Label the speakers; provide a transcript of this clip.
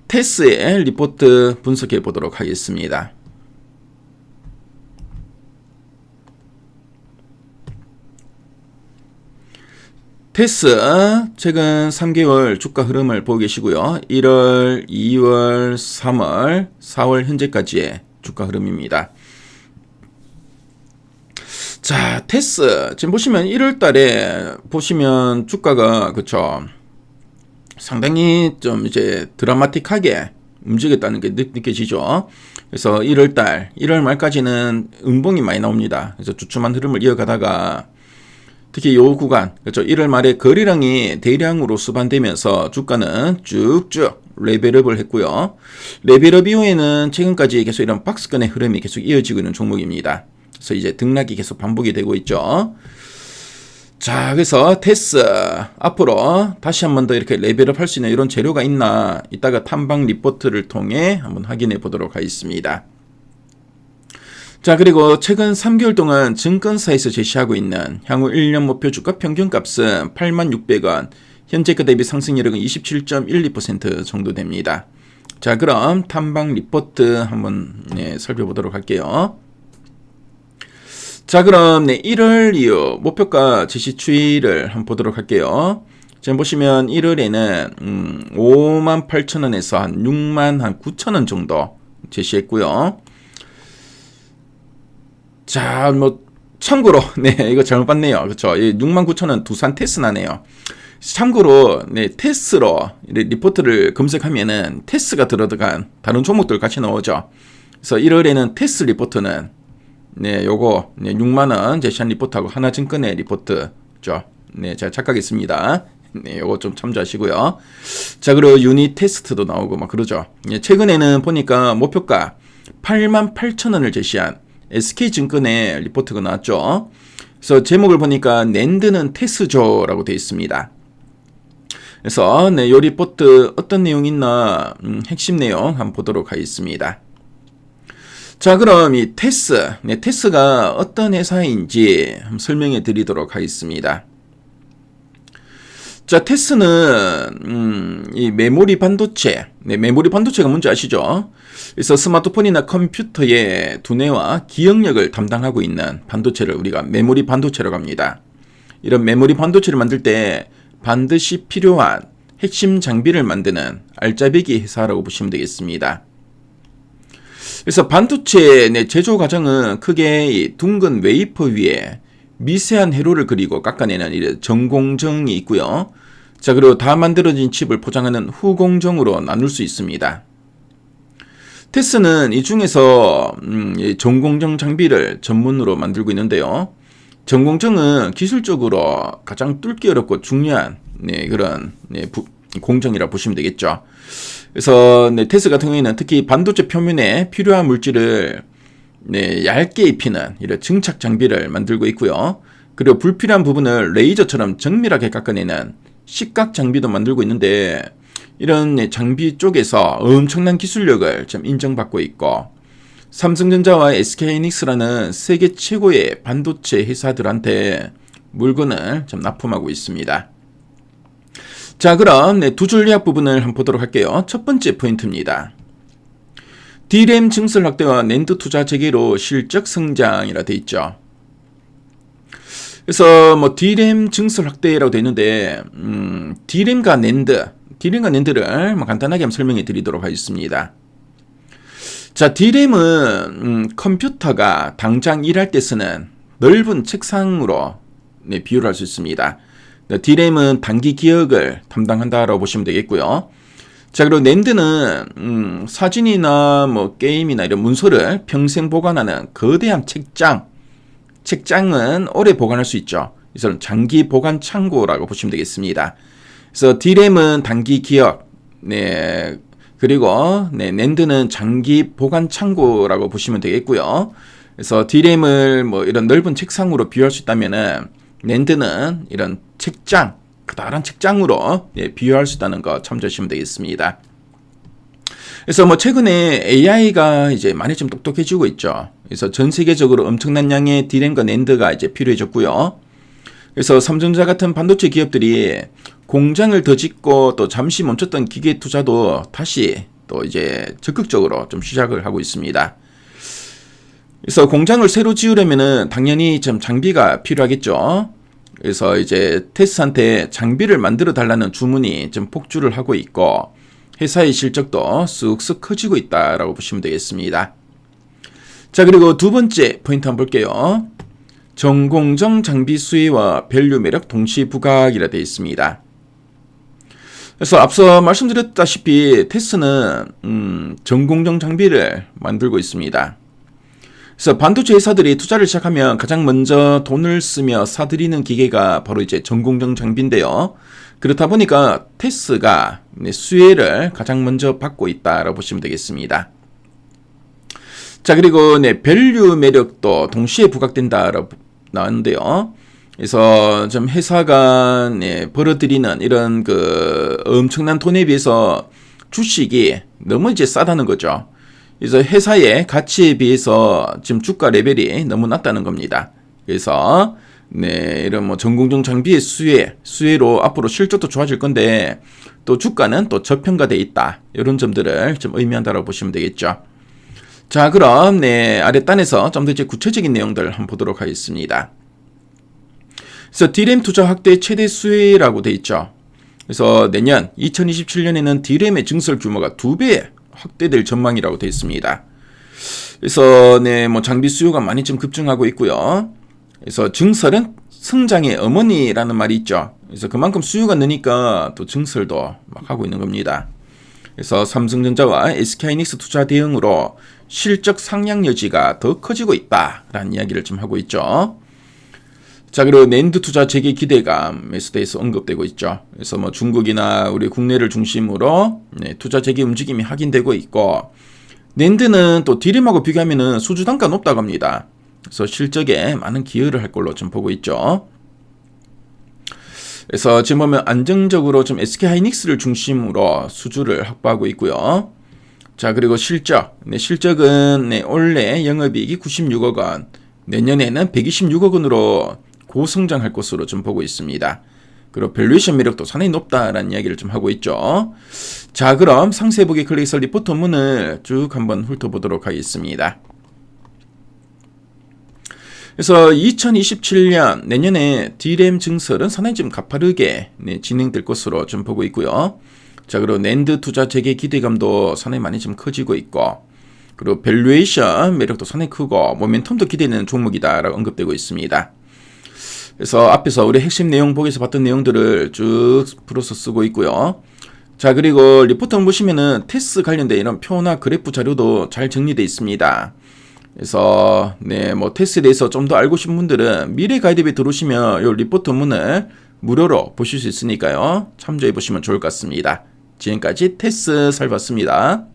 Speaker 1: 테스의 리포트 분석해 보도록 하겠습니다. 테스 최근 3개월 주가 흐름을 보고 계시고요. 1월, 2월, 3월, 4월 현재까지의 주가 흐름입니다. 자, 테스 지금 보시면 1월 달에 보시면 주가가 그쵸 상당히 좀 이제 드라마틱하게 움직였다는 게 느껴지죠. 그래서 1월 달, 1월 말까지는 음봉이 많이 나옵니다. 그래서 주춤한 흐름을 이어가다가 특히 요 구간, 그렇죠. 1월 말에 거래량이 대량으로 수반되면서 주가는 쭉쭉 레벨업을 했고요. 레벨업 이후에는 최근까지 계속 이런 박스권의 흐름이 계속 이어지고 있는 종목입니다. 그래서 이제 등락이 계속 반복이 되고 있죠. 자, 그래서 테스 앞으로 다시 한 번 더 이렇게 레벨업 할 수 있는 이런 재료가 있나 이따가 탐방 리포트를 통해 한번 확인해 보도록 하겠습니다. 자, 그리고 최근 3개월 동안 증권사에서 제시하고 있는 향후 1년 목표 주가 평균값은 86,600원, 현재가 대비 상승률은 27.12% 정도 됩니다. 자, 그럼 탐방 리포트 한번 살펴보도록 할게요. 자, 그럼 1월 이후 목표가 제시 추이를 한번 보도록 할게요. 지금 보시면 1월에는 58,000원에서 한 69,000원 정도 제시했고요. 자, 뭐 참고로 이거 잘못 봤네요. 그렇죠? 69,000원 두산 테스나네요. 참고로 테스로 리포트를 검색하면은 테스가 들어간 다른 종목들 같이 나오죠. 그래서 1월에는 테스 리포트는 요거 6만원 제시한 리포트하고 하나증권의 리포트죠. 제가 착각했습니다. 요거 좀 참조하시고요. 자, 그리고 유니 테스트도 나오고 막 그러죠. 최근에는 보니까 목표가 88,000원을 제시한 SK증권의 리포트가 나왔죠. 그래서 제목을 보니까 낸드는 테스죠라고 되어 있습니다. 그래서 요 리포트 어떤 내용이 있나 핵심 내용 한번 보도록 하겠습니다. 자, 그럼 이 테스가 어떤 회사인지 한번 설명해 드리도록 하겠습니다. 자, 테스는 이 메모리 반도체, 메모리 반도체가 뭔지 아시죠? 그래서 스마트폰이나 컴퓨터의 두뇌와 기억력을 담당하고 있는 반도체를 우리가 메모리 반도체라고 합니다. 이런 메모리 반도체를 만들 때 반드시 필요한 핵심 장비를 만드는 알짜배기 회사라고 보시면 되겠습니다. 그래서 반도체 제조 과정은 크게 이 둥근 웨이퍼 위에 미세한 회로를 그리고 깎아내는 이런 전공정이 있고요. 자, 그리고 다 만들어진 칩을 포장하는 후공정으로 나눌 수 있습니다. 테스는 이 중에서 전공정 장비를 전문으로 만들고 있는데요. 전공정은 기술적으로 가장 뚫기 어렵고 중요한 그런 공정이라 보시면 되겠죠. 그래서 테스 같은 경우에는 특히 반도체 표면에 필요한 물질을 얇게 입히는 이런 증착 장비를 만들고 있고요. 그리고 불필요한 부분을 레이저처럼 정밀하게 깎아내는 식각 장비도 만들고 있는데 이런 장비 쪽에서 엄청난 기술력을 좀 인정받고 있고 삼성전자와 SK하이닉스라는 세계 최고의 반도체 회사들한테 물건을 좀 납품하고 있습니다. 자, 그럼 두 줄 요약 부분을 한번 보도록 할게요. 첫 번째 포인트입니다. D램 증설 확대와 낸드 투자 재개로 실적 성장이라 되어 있죠. 그래서 뭐 D램 증설 확대라고 되어 있는데 D램과 낸드를 뭐 간단하게 한번 설명해 드리도록 하겠습니다. 자, D램은 컴퓨터가 당장 일할 때 쓰는 넓은 책상으로 비유를 할 수 있습니다. D램은 단기 기억을 담당한다라고 보시면 되겠고요. 자, 그리고 낸드는 사진이나 뭐 게임이나 이런 문서를 평생 보관하는 거대한 책장은 오래 보관할 수 있죠. 그래서 장기 보관 창고라고 보시면 되겠습니다. 그래서 D램은 단기 기억, 그리고 낸드는 장기 보관 창고라고 보시면 되겠고요. 그래서 D램을 뭐 이런 넓은 책상으로 비유할 수 있다면은 낸드는 이런 커다란 책장으로 비유할 수 있다는 거 참조하시면 되겠습니다. 그래서 뭐 최근에 AI가 이제 많이 좀 똑똑해지고 있죠. 그래서 전 세계적으로 엄청난 양의 D램과 낸드가 이제 필요해졌고요. 그래서 삼성전자 같은 반도체 기업들이 공장을 더 짓고 또 잠시 멈췄던 기계 투자도 다시 또 이제 적극적으로 좀 시작을 하고 있습니다. 그래서 공장을 새로 지으려면은 당연히 좀 장비가 필요하겠죠. 그래서 이제 테스한테 장비를 만들어 달라는 주문이 좀 폭주를 하고 있고 회사의 실적도 쑥쑥 커지고 있다라고 보시면 되겠습니다. 자, 그리고 두 번째 포인트 한번 볼게요. 전공정 장비 수혜와 밸류 매력 동시 부각이라 되어 있습니다. 그래서 앞서 말씀드렸다시피 테스는 전공정 장비를 만들고 있습니다. 그래서 반도체 회사들이 투자를 시작하면 가장 먼저 돈을 쓰며 사들이는 기계가 바로 이제 전공정 장비인데요. 그렇다 보니까 테스가 수혜를 가장 먼저 받고 있다라고 보시면 되겠습니다. 자, 그리고 밸류 매력도 동시에 부각된다라고 나왔는데요. 그래서 좀 회사가 벌어들이는 이런 그 엄청난 돈에 비해서 주식이 너무 이제 싸다는 거죠. 그래서 회사의 가치에 비해서 지금 주가 레벨이 너무 낮다는 겁니다. 그래서 이런 뭐 전공정 장비의 수혜로 앞으로 실적도 좋아질 건데 또 주가는 또 저평가돼 있다. 이런 점들을 좀 의미한다고 보시면 되겠죠. 자, 그럼 아랫단에서 좀 더 이제 구체적인 내용들 한번 보도록 하겠습니다. 그래서 D램 투자 확대 최대 수혜라고 돼 있죠. 그래서 내년 2027년에는 D램의 증설 규모가 2배 확대될 전망이라고 되어 있습니다. 그래서 뭐 장비 수요가 많이 좀 급증하고 있고요. 그래서 증설은 성장의 어머니라는 말이 있죠. 그래서 그만큼 수요가 느니까 또 증설도 막 하고 있는 겁니다. 그래서 삼성전자와 SK하이닉스 투자 대응으로 실적 상향 여지가 더 커지고 있다라는 이야기를 좀 하고 있죠. 자, 그리고 낸드 투자 재개 기대감에서 대해서 언급되고 있죠. 그래서 뭐 중국이나 우리 국내를 중심으로 투자 재개 움직임이 확인되고 있고, 낸드는 또 D램하고 비교하면은 수주 단가 높다고 합니다. 그래서 실적에 많은 기여를 할 걸로 좀 보고 있죠. 그래서 지금 보면 안정적으로 좀 SK하이닉스를 중심으로 수주를 확보하고 있고요. 자, 그리고 실적은 올해 영업이익이 96억 원, 내년에는 126억 원으로 고성장할 것으로 좀 보고 있습니다. 그리고 밸류에이션 매력도 상당히 높다라는 이야기를 좀 하고 있죠. 자, 그럼 상세 보기 클릭해서 리포트 원문을 쭉 한번 훑어보도록 하겠습니다. 그래서 2027년 내년에 D램 증설은 상당히 좀 가파르게 진행될 것으로 좀 보고 있고요. 자, 그리고 낸드 투자 재개 기대감도 상당히 많이 좀 커지고 있고, 그리고 밸류에이션 매력도 상당히 크고 모멘텀도 기대되는 종목이다라고 언급되고 있습니다. 그래서 앞에서 우리 핵심 내용 보기에서 봤던 내용들을 쭉 풀어서 쓰고 있고요. 자, 그리고 리포트 보시면은 테스 관련된 이런 표나 그래프 자료도 잘 정리되어 있습니다. 그래서 뭐 테스에 대해서 좀 더 알고 싶은 분들은 미래 가이드에 들어오시면 이 리포트 문을 무료로 보실 수 있으니까요. 참조해 보시면 좋을 것 같습니다. 지금까지 테스 살펴봤습니다.